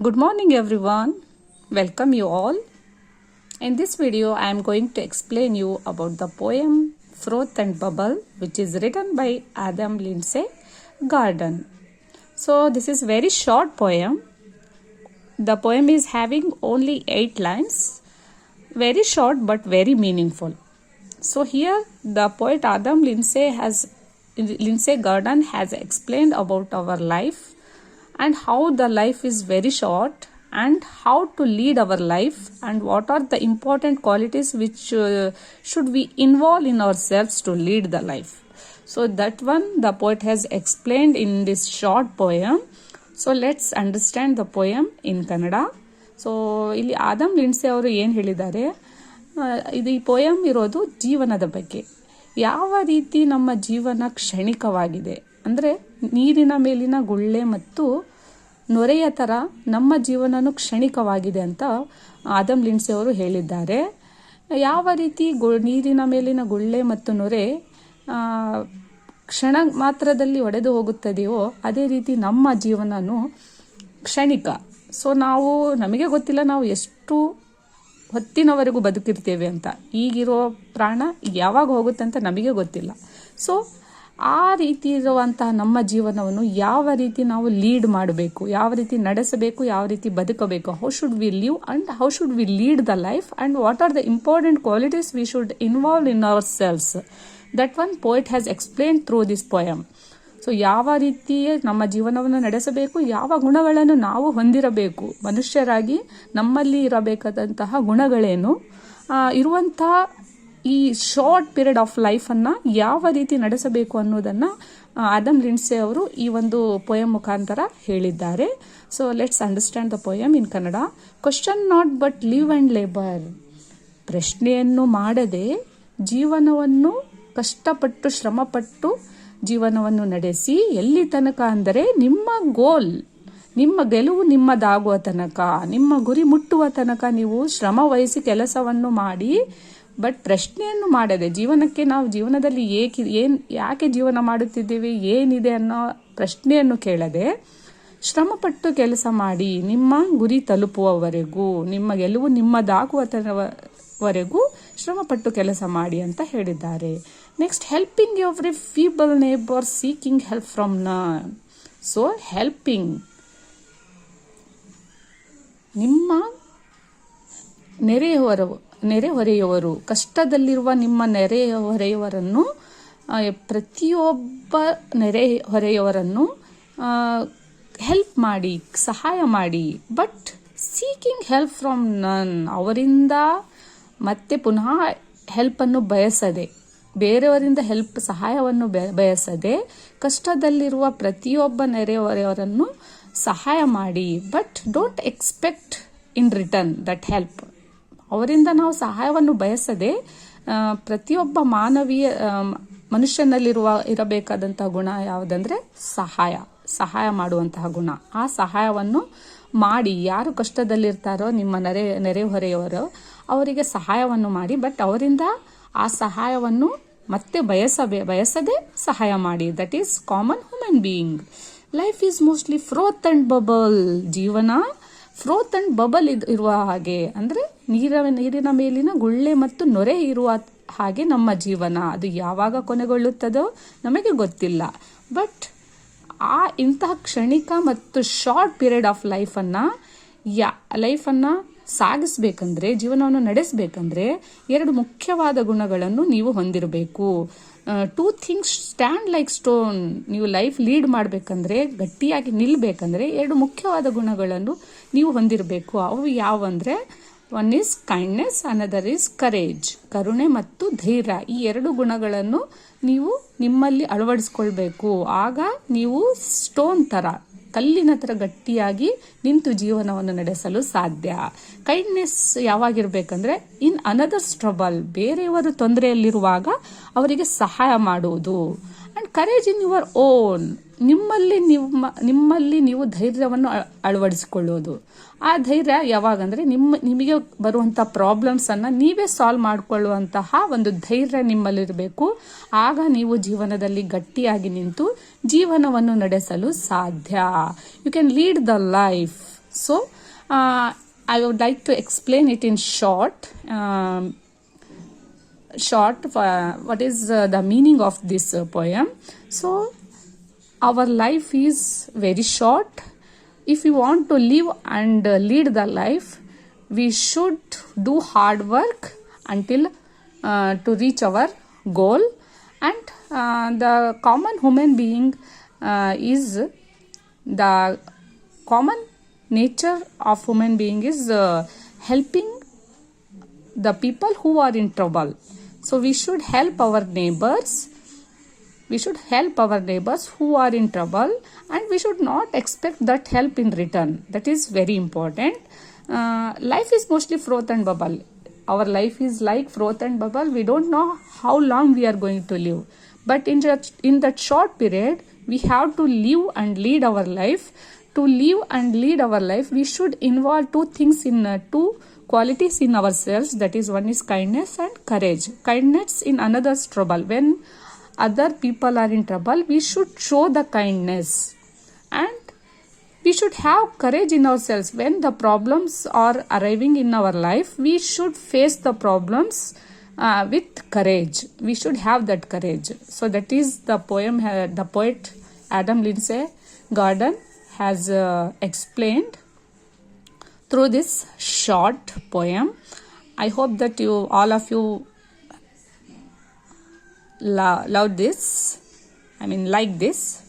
Good morning everyone. Welcome you all. In this video I am going to explain you about the poem Froth and Bubble, which is written by Adam Lindsay Gordon. So this is very short poem. The poem is having only 8 lines. Very short but very meaningful. So here the poet Adam Lindsay Gordon has explained about our life and how the life is very short and how to lead our life and what are the important qualities which should we involve in ourselves to lead the life. So that one the poet has explained in this short poem. So let's understand the poem in Kannada. So ಇಲ್ಲಿ Adam Lindsay ಅವರು ಏನು ಹೇಳಿದ್ದಾರೆ, ಇದು ಈ poem ಇರೋದು ಜೀವನದ ಬಗ್ಗೆ. ಯಾವ ರೀತಿ ನಮ್ಮ ಜೀವನ ಕ್ಷಣಿಕವಾಗಿದೆ ಅಂದರೆ ನೀರಿನ ಮೇಲಿನ ಗುಳ್ಳೆ ಮತ್ತು ನೊರೆಯ ಥರ ನಮ್ಮ ಜೀವನನೂ ಕ್ಷಣಿಕವಾಗಿದೆ ಅಂತ ಆದಮ್ ಲಿಂಡ್ಸೆ ಅವರು ಹೇಳಿದ್ದಾರೆ. ಯಾವ ರೀತಿ ನೀರಿನ ಮೇಲಿನ ಗುಳ್ಳೆ ಮತ್ತು ನೊರೆ ಕ್ಷಣ ಮಾತ್ರದಲ್ಲಿ ಒಡೆದು ಹೋಗುತ್ತದೆಯೋ ಅದೇ ರೀತಿ ನಮ್ಮ ಜೀವನನೂ ಕ್ಷಣಿಕ. ಸೊ ನಮಗೆ ಗೊತ್ತಿಲ್ಲ ನಾವು ಎಷ್ಟು ಹೊತ್ತಿನವರೆಗೂ ಬದುಕಿರ್ತೇವೆ ಅಂತ. ಈಗಿರೋ ಪ್ರಾಣ ಯಾವಾಗ ಹೋಗುತ್ತೆ ಅಂತ ನಮಗೆ ಗೊತ್ತಿಲ್ಲ. ಸೊ ಆ ರೀತಿ ಇರುವಂತಹ ನಮ್ಮ ಜೀವನವನ್ನು ಯಾವ ರೀತಿ ನಾವು ಲೀಡ್ ಮಾಡಬೇಕು, ಯಾವ ರೀತಿ ನಡೆಸಬೇಕು, ಯಾವ ರೀತಿ ಬದುಕಬೇಕು, how should we live and how should we lead the life and what are the important qualities we should involve in our selves. That one poet has explain through this poem. So ಯಾವ ರೀತಿ ನಮ್ಮ ಜೀವನವನ್ನು ನಡೆಸಬೇಕು, ಯಾವ ಗುಣಗಳನ್ನು ನಾವು ಹೊಂದಿರಬೇಕು, ಮನುಷ್ಯರಾಗಿ ನಮ್ಮಲ್ಲಿ ಇರಬೇಕಾದಂತಹ ಗುಣಗಳೇನು, ಇರುವಂತಹ ಈ ಶಾರ್ಟ್ ಪೀರಿಯಡ್ ಆಫ್ ಲೈಫನ್ನು ಯಾವ ರೀತಿ ನಡೆಸಬೇಕು ಅನ್ನೋದನ್ನು ಆದಮ್ ಲಿಂಡ್ಸೆ ಅವರು ಈ ಒಂದು ಪೋಯಮ್ ಮುಖಾಂತರ ಹೇಳಿದ್ದಾರೆ. So let's understand the poem in Kannada. Question not but live and labour. ಪ್ರಶ್ನೆಯನ್ನು ಮಾಡದೆ ಜೀವನವನ್ನು ಕಷ್ಟಪಟ್ಟು ಶ್ರಮಪಟ್ಟು ಜೀವನವನ್ನು ನಡೆಸಿ ಎಲ್ಲಿ ತನಕ ಅಂದರೆ ನಿಮ್ಮ ಗೋಲ್, ನಿಮ್ಮ ಗೆಲುವು ನಿಮ್ಮದಾಗುವ ತನಕ, ನಿಮ್ಮ ಗುರಿ ಮುಟ್ಟುವ ತನಕ ನೀವು ಶ್ರಮ ವಹಿಸಿ ಕೆಲಸವನ್ನು ಮಾಡಿ. ಬಟ್ ಪ್ರಶ್ನೆಯನ್ನು ಮಾಡದೆ ಜೀವನಕ್ಕೆ ನಾವು ಜೀವನದಲ್ಲಿ ಯಾಕೆ ಜೀವನ ಮಾಡುತ್ತಿದ್ದೇವೆ, ಏನಿದೆ ಅನ್ನೋ ಪ್ರಶ್ನೆಯನ್ನು ಕೇಳದೆ ಶ್ರಮಪಟ್ಟು ಕೆಲಸ ಮಾಡಿ ನಿಮ್ಮ ಗುರಿ ತಲುಪುವವರೆಗೂ, ನಿಮ್ಮ ಗೆಲುವು ನಿಮ್ಮದಾಗುವವರೆಗೂ ಶ್ರಮಪಟ್ಟು ಕೆಲಸ ಮಾಡಿ ಅಂತ ಹೇಳಿದ್ದಾರೆ. Next, helping every feeble neighbour seeking help from ನನ್. ಸೊ ಹೆಲ್ಪಿಂಗ್, ನಿಮ್ಮ ನೆರೆಹೊರೆಯವರು, ಕಷ್ಟದಲ್ಲಿರುವ ನಿಮ್ಮ ನೆರೆಹೊರೆಯವರನ್ನು, ಪ್ರತಿಯೊಬ್ಬ ನೆರೆಹೊರೆಯವರನ್ನು ಹೆಲ್ಪ್ ಮಾಡಿ, ಸಹಾಯ ಮಾಡಿ. ಬಟ್ ಸೀಕಿಂಗ್ ಹೆಲ್ಪ್ ಫ್ರಮ್ ನನ್, ಅವರಿಂದ ಮತ್ತೆ ಪುನಃ ಹೆಲ್ಪನ್ನು ಬಯಸದೆ, ಬೇರೆಯವರಿಂದ ಸಹಾಯವನ್ನು ಬಯಸದೆ ಕಷ್ಟದಲ್ಲಿರುವ ಪ್ರತಿಯೊಬ್ಬ ನೆರೆಹೊರೆಯವರನ್ನು ಸಹಾಯ ಮಾಡಿ. But don't expect in return that help. ಅವರಿಂದ ನಾವು ಸಹಾಯವನ್ನು ಬಯಸದೆ ಪ್ರತಿಯೊಬ್ಬ ಇರಬೇಕಾದಂತಹ ಗುಣ ಯಾವುದಂದ್ರೆ ಸಹಾಯ ಮಾಡುವಂತಹ ಗುಣ. ಆ ಸಹಾಯವನ್ನು ಮಾಡಿ, ಯಾರು ಕಷ್ಟದಲ್ಲಿರ್ತಾರೋ ನಿಮ್ಮ ನೆರೆಹೊರೆಯವರು ಅವರಿಗೆ ಸಹಾಯವನ್ನು ಮಾಡಿ. ಬಟ್ ಅವರಿಂದ ಆ ಸಹಾಯವನ್ನು ಮತ್ತೆ ಬಯಸದೆ ಸಹಾಯ ಮಾಡಿ. That is common human being. Life is mostly froth and bubble. ಜೀವನ ಫ್ರೋತ್ ಅಂಡ್ ಬಬಲ್ ಇರುವ ಹಾಗೆ, ಅಂದರೆ ನೀರಿನ ಮೇಲಿನ ಗುಳ್ಳೆ ಮತ್ತು ನೊರೆ ಇರುವ ಹಾಗೆ ನಮ್ಮ ಜೀವನ. ಅದು ಯಾವಾಗ ಕೊನೆಗೊಳ್ಳುತ್ತದೋ ನಮಗೆ ಗೊತ್ತಿಲ್ಲ. ಬಟ್ ಇಂತಹ ಕ್ಷಣಿಕ ಮತ್ತು ಶಾರ್ಟ್ ಪೀರಿಯಡ್ ಆಫ್ ಲೈಫನ್ನು ಸಾಗಿಸ್ಬೇಕಂದ್ರೆ, ಜೀವನವನ್ನು ನಡೆಸಬೇಕಂದ್ರೆ 2 ಮುಖ್ಯವಾದ ಗುಣಗಳನ್ನು ನೀವು ಹೊಂದಿರಬೇಕು. 2 ಥಿಂಗ್ಸ್ ಸ್ಟ್ಯಾಂಡ್ ಲೈಕ್ ಸ್ಟೋನ್. ನೀವು ಲೈಫ್ ಲೀಡ್ ಮಾಡಬೇಕಂದ್ರೆ, ಗಟ್ಟಿಯಾಗಿ ನಿಲ್ಲಬೇಕಂದ್ರೆ 2 ಮುಖ್ಯವಾದ ಗುಣಗಳನ್ನು ನೀವು ಹೊಂದಿರಬೇಕು. ಅವು ಯಾವಂದ್ರೆ, one is kindness, another is courage. ಕರುಣೆ ಮತ್ತು ಧೈರ್ಯ, ಈ 2 ಗುಣಗಳನ್ನು ನೀವು ನಿಮ್ಮಲ್ಲಿ ಅಳವಡಿಸ್ಕೊಳ್ಬೇಕು. ಆಗ ನೀವು ಸ್ಟೋನ್ ಥರ, ಕಲ್ಲಿನ ಥರ ಗಟ್ಟಿಯಾಗಿ ನಿಂತು ಜೀವನವನ್ನು ನಡೆಸಲು ಸಾಧ್ಯ. ಕೈಂಡ್ನೆಸ್ ಯಾವಾಗಿರ್ಬೇಕಂದ್ರೆ, ಇನ್ ಅನದರ್ಸ್ ಟ್ರಬಲ್, ಬೇರೆಯವರು ತೊಂದರೆಯಲ್ಲಿರುವಾಗ ಅವರಿಗೆ ಸಹಾಯ ಮಾಡುವುದು. And courage in your own, ನಿಮ್ಮಲ್ಲಿ ನೀವು ಧೈರ್ಯವನ್ನು ಅಳವಡಿಸಿಕೊಳ್ಳೋದು. ಆ ಧೈರ್ಯ ಯಾವಾಗಂದ್ರೆ ನಿಮಗೆ ಬರುವಂಥ ಪ್ರಾಬ್ಲಮ್ಸನ್ನು ನೀವೇ ಸಾಲ್ವ್ ಮಾಡಿಕೊಳ್ಳುವಂತಹ ಒಂದು ಧೈರ್ಯ ನಿಮ್ಮಲ್ಲಿರಬೇಕು. ಆಗ ನೀವು ಜೀವನದಲ್ಲಿ ಗಟ್ಟಿಯಾಗಿ ನಿಂತು ಜೀವನವನ್ನು ನಡೆಸಲು ಸಾಧ್ಯ. You can lead the life So I would like to explain it in short. What is the meaning of this poem. So our life is very short. If we want to live and lead the life, we should do hard work until to reach our goal. And the common human being is the common nature of human being is helping the people who are in trouble. So we should help our neighbors. We should help our neighbors who are in trouble, and we should not expect that help in return. That is very important. Life is mostly froth and bubble. Our life is like froth and bubble. We don't know how long we are going to live. But in that short period, we have to live and lead our life. To live and lead our life, we should involve two qualities in ourselves. That is, one is kindness and courage. Kindness in another's trouble. When other people are in trouble, we should show the kindness, and we should have courage in ourselves. When the problems are arriving in our life, we should face the problems with courage. We should have that courage. So that is the poem the poet Adam Lindsay Gordon has explained through this short poem. I hope that all of you love this. Like this.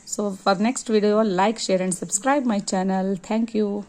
So for next video, like, share and subscribe my channel. Thank you.